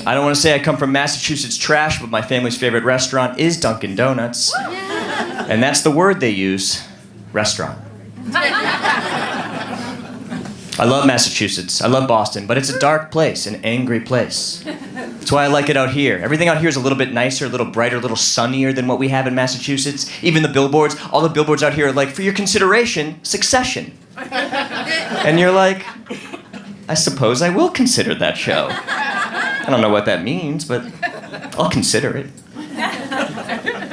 I don't want to say I come from Massachusetts trash, but my family's favorite restaurant is Dunkin' Donuts. And that's the word they use, restaurant. I love Massachusetts. I love Boston, but it's a dark place, an angry place. That's why I like it out here. Everything out here is a little bit nicer, a little brighter, a little sunnier than what we have in Massachusetts. Even the billboards, all the billboards out here are like, for your consideration, Succession. And you're like, I suppose I will consider that show. I don't know what that means, but I'll consider it.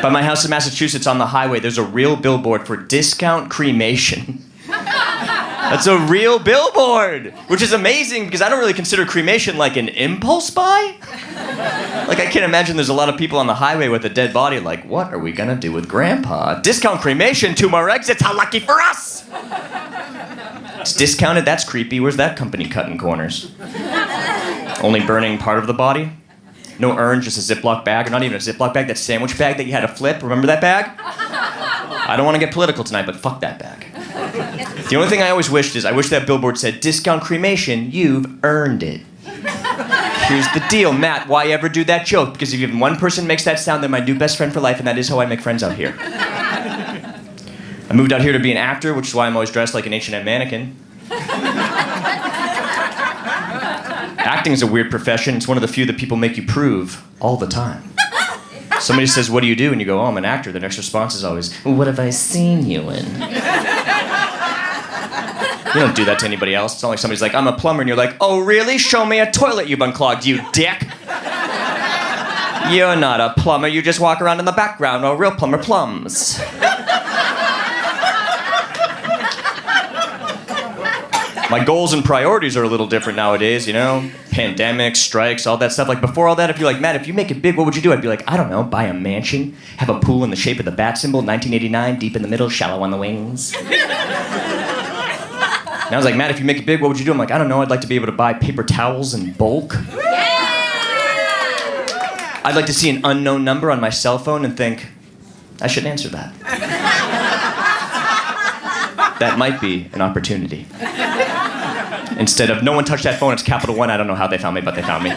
By my house in Massachusetts on the highway, there's a real billboard for discount cremation. That's a real billboard, which is amazing because I don't really consider cremation like an impulse buy. Like, I can't imagine there's a lot of people on the highway with a dead body like, what are we gonna do with Grandpa? Discount cremation, 2 more exits, how lucky for us! It's discounted, that's creepy. Where's that company cutting corners? Only burning part of the body? No urn, just a Ziploc bag, or not even a Ziploc bag, that sandwich bag that you had to flip. Remember that bag? I don't want to get political tonight, but fuck that bag. The only thing I always wished is, I wish that billboard said, discount cremation, you've earned it. Here's the deal, Matt, why ever do that joke? Because if even one person makes that sound, they're my new best friend for life, and that is how I make friends out here. I moved out here to be an actor, which is why I'm always dressed like an H&M mannequin. Acting is a weird profession. It's one of the few that people make you prove all the time. Somebody says, what do you do? And you go, oh, I'm an actor. The next response is always, well, what have I seen you in? You don't do that to anybody else. It's not like somebody's like, I'm a plumber, and you're like, oh, really? Show me a toilet you've unclogged, you dick. You're not a plumber. You just walk around in the background. A real plumber plums. My goals and priorities are a little different nowadays, you know? Pandemic, strikes, all that stuff. Like, before all that, if you're like, Matt, if you make it big, what would you do? I'd be like, I don't know, buy a mansion, have a pool in the shape of the bat symbol, 1989, deep in the middle, shallow on the wings. And I was like, Matt, if you make it big, what would you do? I'm like, I don't know, I'd like to be able to buy paper towels in bulk. I'd like to see an unknown number on my cell phone and think, I should answer that. That might be an opportunity. Instead of, no one touched that phone, it's Capital One, I don't know how they found me, but they found me.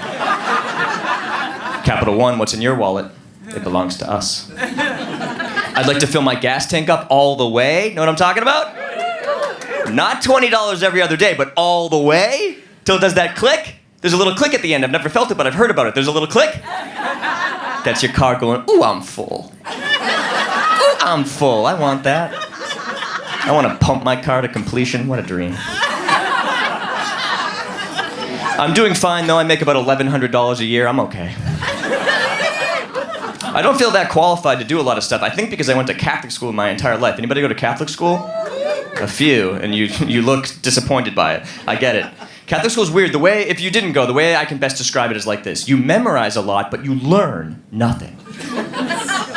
Capital One, what's in your wallet? It belongs to us. I'd like to fill my gas tank up all the way. Know what I'm talking about? Not $20 every other day, but all the way till it does that click. There's a little click at the end. I've never felt it, but I've heard about it. There's a little click. That's your car going, ooh, I'm full. Ooh, I'm full. I want that. I want to pump my car to completion. What a dream. I'm doing fine, though. I make about $1,100 a year. I'm okay. I don't feel that qualified to do a lot of stuff. I think because I went to Catholic school my entire life. Anybody go to Catholic school? A few, and you look disappointed by it. I get it. Catholic school is weird. The way, if you didn't go, the way I can best describe it is like this. You memorize a lot, but you learn nothing.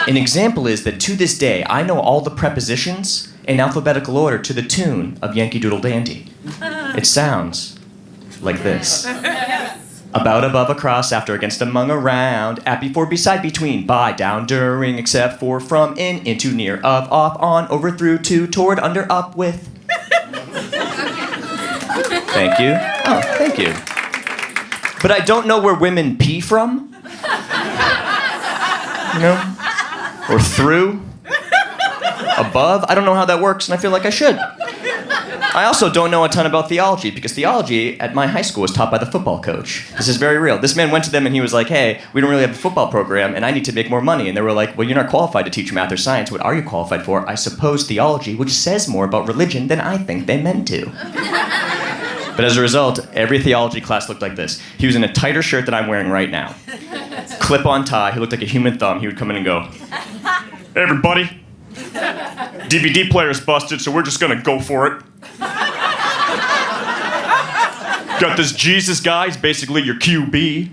An example is that to this day, I know all the prepositions in alphabetical order to the tune of Yankee Doodle Dandy. It sounds like this. About, above, across, after, against, among, around, at, before, beside, between, by, down, during, except for, from, in, into, near, of, off, on, over, through, to, toward, under, up, with. Thank you. Oh, thank you. But I don't know where women pee from. You know? Or through. Above. I don't know how that works, and I feel like I should. I also don't know a ton about theology, because theology at my high school was taught by the football coach. This is very real. This man went to them and he was like, hey, we don't really have a football program and I need to make more money. And they were like, well, you're not qualified to teach math or science. What are you qualified for? I suppose theology, which says more about religion than I think they meant to. But as a result, every theology class looked like this. He was in a tighter shirt than I'm wearing right now. Clip-on tie. He looked like a human thumb. He would come in and go, hey, everybody. DVD player's busted, so we're just gonna go for it. Got this Jesus guy, he's basically your QB.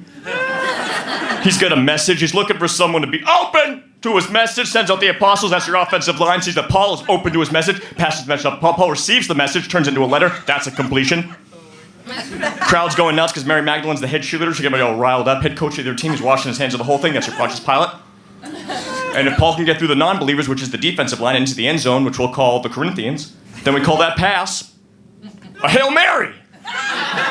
He's got a message, he's looking for someone to be open to his message, sends out the apostles, that's your offensive line, sees that Paul is open to his message, passes the message up, Paul receives the message, turns into a letter, that's a completion. Crowd's going nuts because Mary Magdalene's the head cheerleader, so everybody all riled up, head coach of their team is washing his hands of the whole thing, that's your Pontius Pilate. And if Paul can get through the non-believers, which is the defensive line, into the end zone, which we'll call the Corinthians, then we call that pass a Hail Mary.